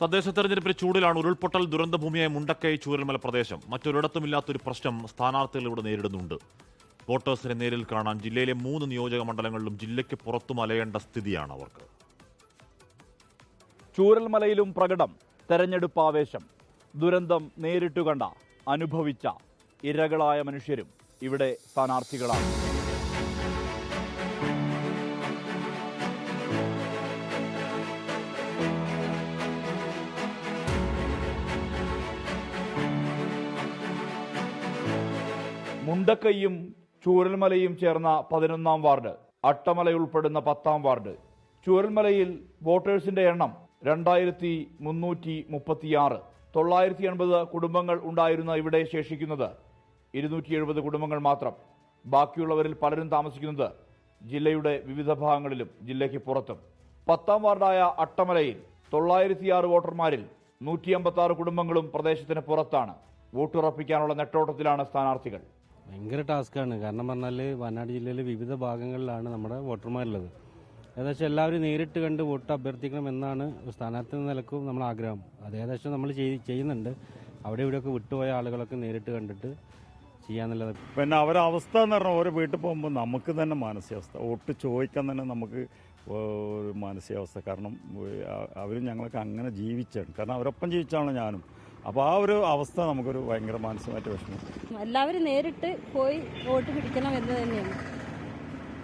തദ്ദേശ തെരഞ്ഞെടുപ്പിന് ചൂടിലാണ് ഉരുൾപൊട്ടൽ ദുരന്തഭൂമിയായ മുണ്ടക്കൈ ചൂരൽമല പ്രദേശം. മറ്റൊരിടത്തുമില്ലാത്തൊരു പ്രശ്നം സ്ഥാനാർത്ഥികൾ ഇവിടെ നേരിടുന്നുണ്ട്. വോട്ടേഴ്സിനെ നേരിൽ കാണാൻ ജില്ലയിലെ 3 നിയോജക മണ്ഡലങ്ങളിലും ജില്ലയ്ക്ക് പുറത്തും അലയേണ്ട സ്ഥിതിയാണ് അവർക്ക്. ചൂരൽമലയിലും പ്രകടം തെരഞ്ഞെടുപ്പ് ആവേശം. ദുരന്തം നേരിട്ടു കണ്ട അനുഭവിച്ച ഇരകളായ മനുഷ്യരും ഇവിടെ സ്ഥാനാർത്ഥികളാണ്. മുണ്ടക്കൈയും ചൂരൽമലയും ചേർന്ന 11-ാം വാർഡ്, അട്ടമല ഉൾപ്പെടുന്ന 10-ാം വാർഡ്. ചൂരൽമലയിൽ വോട്ടേഴ്സിന്റെ എണ്ണം 2336. 980 കുടുംബങ്ങൾ ഉണ്ടായിരുന്ന ഇവിടെ ശേഷിക്കുന്നത് 270 കുടുംബങ്ങൾ മാത്രം. ബാക്കിയുള്ളവരിൽ പലരും താമസിക്കുന്നത് ജില്ലയുടെ വിവിധ ഭാഗങ്ങളിലും ജില്ലയ്ക്ക് പുറത്തും. 10-ാം വാർഡായ അട്ടമലയിൽ 906 വോട്ടർമാരിൽ 156 കുടുംബങ്ങളും പ്രദേശത്തിന് പുറത്താണ്. വോട്ടുറപ്പിക്കാനുള്ള നെട്ടോട്ടത്തിലാണ് സ്ഥാനാർത്ഥികൾ. ഭയങ്കര ടാസ്ക്കാണ്. കാരണം പറഞ്ഞാൽ വയനാട് ജില്ലയിലെ വിവിധ ഭാഗങ്ങളിലാണ് നമ്മുടെ വോട്ടർമാരുള്ളത്. ഏകദേശം എല്ലാവരും നേരിട്ട് കണ്ട് വോട്ട് അഭ്യർത്ഥിക്കണം എന്നാണ് സ്ഥാനാർത്ഥി എന്ന നിലക്കും നമ്മൾ ആഗ്രഹം. അത് ഏകദേശം നമ്മൾ ചെയ്യുന്നുണ്ട്. അവിടെ ഇവിടെയൊക്കെ വിട്ടുപോയ ആളുകളൊക്കെ നേരിട്ട് കണ്ടിട്ട് ചെയ്യാന്നുള്ളത്. പിന്നെ അവരുടെ അവസ്ഥ എന്ന് പറഞ്ഞാൽ ഓരോ വീട്ടിൽ പോകുമ്പോൾ നമുക്ക് തന്നെ മാനസികാവസ്ഥ, വോട്ട് ചോദിക്കാൻ തന്നെ നമുക്ക് ഒരു മാനസികാവസ്ഥ. കാരണം അവർ ഞങ്ങളൊക്കെ അങ്ങനെ ജീവിച്ചാണ്. കാരണം അവരൊപ്പം ജീവിച്ചാണ് ഞാനും. അപ്പോൾ ആ ഒരു അവസ്ഥ നമുക്കൊരു ഭയങ്കര മാനസികമായിട്ട് വിഷമം. എല്ലാവരും നേരിട്ട് പോയി വോട്ട് പിടിക്കണം എന്ന് തന്നെയാണ്.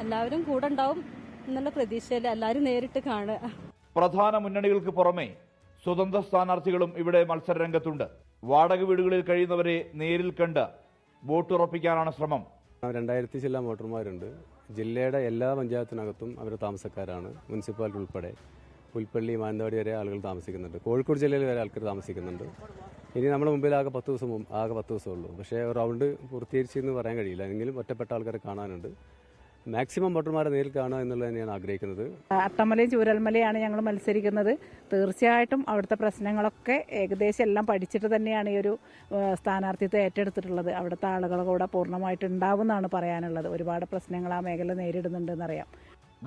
എല്ലാവരും കൂടെ ഉണ്ടാവും എന്നുള്ള പ്രതീക്ഷയിൽ എല്ലാവരും നേരിട്ട് കാണുക. പ്രധാന മുന്നണികൾക്ക് പുറമെ സ്വതന്ത്ര സ്ഥാനാർത്ഥികളും ഇവിടെ മത്സരരംഗത്തുണ്ട്. വാടക വീടുകളിൽ കഴിയുന്നവരെ നേരിൽ കണ്ട് വോട്ടുറപ്പിക്കാനാണ് ശ്രമം. 2000 ചില്ലാൻ വോട്ടർമാരുണ്ട്. ജില്ലയുടെ എല്ലാ പഞ്ചായത്തിനകത്തും അവർ താമസക്കാരാണ്. മുനിസിപ്പാലിറ്റി ഉൾപ്പെടെ പുൽപ്പള്ളി, മാനന്തവാടി വരെ ആളുകൾ താമസിക്കുന്നുണ്ട്. കോഴിക്കോട് ജില്ലയിൽ വരെ ആൾക്കാർ താമസിക്കുന്നുണ്ട്. ഇനി നമ്മുടെ മുമ്പിൽ ആകെ 10 ദിവസമുള്ളൂ. പക്ഷേ റൗണ്ട് പൂർത്തീകരിച്ചെന്ന് പറയാൻ കഴിയില്ല. എങ്കിലും ഒറ്റപ്പെട്ട ആൾക്കാരെ കാണാനുണ്ട്. മാക്സിമം വോട്ടർമാരെ നേരിൽ കാണുക എന്നുള്ളത് തന്നെയാണ് ആഗ്രഹിക്കുന്നത്. അട്ടമലയും ചൂരൽമലയാണ് ഞങ്ങൾ മത്സരിക്കുന്നത്. തീർച്ചയായിട്ടും അവിടുത്തെ പ്രശ്നങ്ങളൊക്കെ ഏകദേശം എല്ലാം പഠിച്ചിട്ട് തന്നെയാണ് ഈ ഒരു സ്ഥാനാർത്ഥിത്വം ഏറ്റെടുത്തിട്ടുള്ളത്. അവിടുത്തെ ആളുകളെ കൂടെ പൂർണ്ണമായിട്ട് ഉണ്ടാവുമെന്നാണ് പറയാനുള്ളത്. ഒരുപാട് പ്രശ്നങ്ങൾ ആ മേഖല നേരിടുന്നുണ്ടെന്നറിയാം.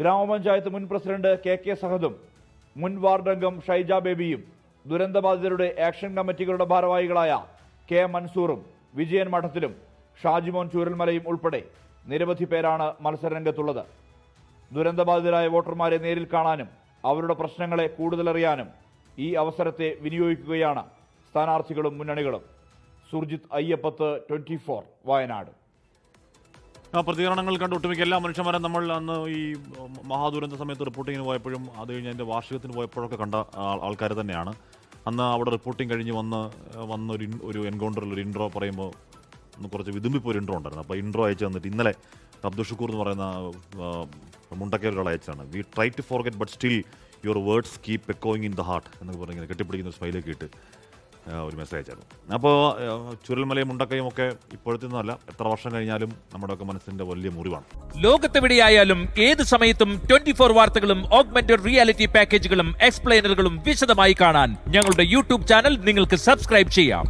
ഗ്രാമപഞ്ചായത്ത് മുൻ പ്രസിഡന്റ് KK സഹദും മുൻ വാർഡ് അംഗം ഷൈജ ബേബിയും ദുരന്തബാധിതരുടെ ആക്ഷൻ കമ്മിറ്റികളുടെ ഭാരവാഹികളായ K മൻസൂറും വിജയൻ മഠത്തിലും ഷാജിമോൻ ചൂരൽമലയും ഉൾപ്പെടെ നിരവധി പേരാണ് മത്സരരംഗത്തുള്ളത്. ദുരന്തബാധിതരായ വോട്ടർമാരെ നേരിൽ കാണാനും അവരുടെ പ്രശ്നങ്ങളെ കൂടുതലറിയാനും ഈ അവസരത്തെ വിനിയോഗിക്കുകയാണ് സ്ഥാനാർത്ഥികളും മുന്നണികളും. സുർജിത് അയ്യപ്പത്ത്, 24 വയനാട്. പ്രതികരണങ്ങൾ കണ്ട് ഒട്ടുമിക്ക എല്ലാ മനുഷ്യന്മാരും നമ്മൾ അന്ന് ഈ മഹാദുരന്ത സമയത്ത് റിപ്പോർട്ടിങ്ങിന് പോയപ്പോഴും അത് കഴിഞ്ഞ് അതിൻ്റെ വാർഷികത്തിന് പോയപ്പോഴൊക്കെ കണ്ട ആൾക്കാർ തന്നെയാണ്. അന്ന് അവിടെ റിപ്പോർട്ടിങ് കഴിഞ്ഞ് വന്നൊരു എൻകൗണ്ടറിൽ ഒരു ഇൻട്രോ പറയുമ്പോൾ ഒന്ന് കുറച്ച് വിതുമ്പിപ്പോൾ ഒരു ഇൻട്രോ ഉണ്ടായിരുന്നു. അപ്പോൾ ഇൻട്രോ അയച്ചു തന്നിട്ട് ഇന്നലെ അബ്ദുൽ ഷുക്കൂർ എന്ന് പറയുന്ന മുണ്ടക്കൈകൾ അയച്ചതാണ്. We try to forget but still your words keep എക്കോയിങ് ഇൻ ദ ഹാർട്ട് എന്നൊക്കെ പറഞ്ഞിങ്ങനെ കെട്ടിപ്പിടിക്കുന്ന ഒരു സ്മൈലേക്ക് ഇട്ട് ഒരു മെസ്സേജ് അയച്ചായിരുന്നു. അപ്പോൾ ചുരൽമലയും മുണ്ടക്കയും ഒക്കെ ഇപ്പോഴത്തെ ഒന്നുമല്ല, എത്ര വർഷം കഴിഞ്ഞാലും നമ്മുടെയൊക്കെ മനസ്സിന്റെ വലിയ മുറിവാണ്. ലോകത്തെവിടെയായാലും ഏത് സമയത്തും 24 വാർത്തകളും ഓഗ്മെന്റഡ് റിയാലിറ്റി പാക്കേജുകളും എക്സ്പ്ലെയിനറുകളും വിശദമായി കാണാൻ ഞങ്ങളുടെ യൂട്യൂബ് ചാനൽ നിങ്ങൾക്ക് സബ്സ്ക്രൈബ് ചെയ്യാം.